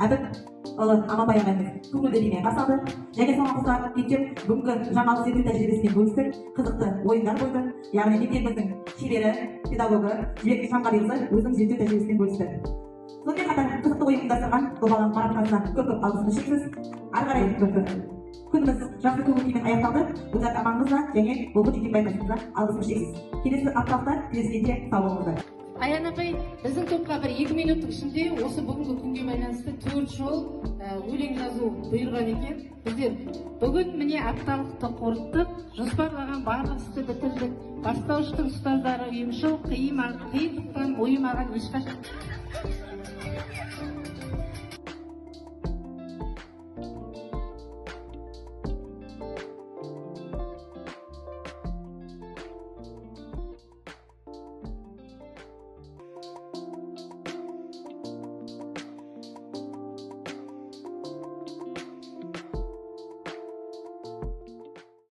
айтып Аманбай ағайымыз көңілді бимен қарсы алды. Және соған қоса мектеп бүгінгі жаңалық зерттеу тәжірибесімен бөлісті, қызықты ойындар қойды. Яғни мектебіміздің шебері, педагогы Жібек Шамғалиқызы өзінің зерттеу тәжірибесімен бөлісті. Сонымен қатар қызықты ойын ұйымдастырған Добалаң Маратқазына көп алғысымды шексіз. Ары қарай күніміз жақсы көңіл-күймен аяқталды. Гүлзат Аманқызына және Бұлбұл Жекенбайқызына алғысым шексіз. Келесі апталықта кездескенше сау болыңыздар. Аян апай, біздің топқа бір 2 минуттың ішінде осы бүгінгі күнге байланысты 4 жол өлең жазу бұйырған екен. Біздер бүгін міне апталықты қорыттық, жоспарлаған барлық істі бітірдік. Бастауыштың ұстаздары ұйымшыл, қиындықтан ойымаған ешқашан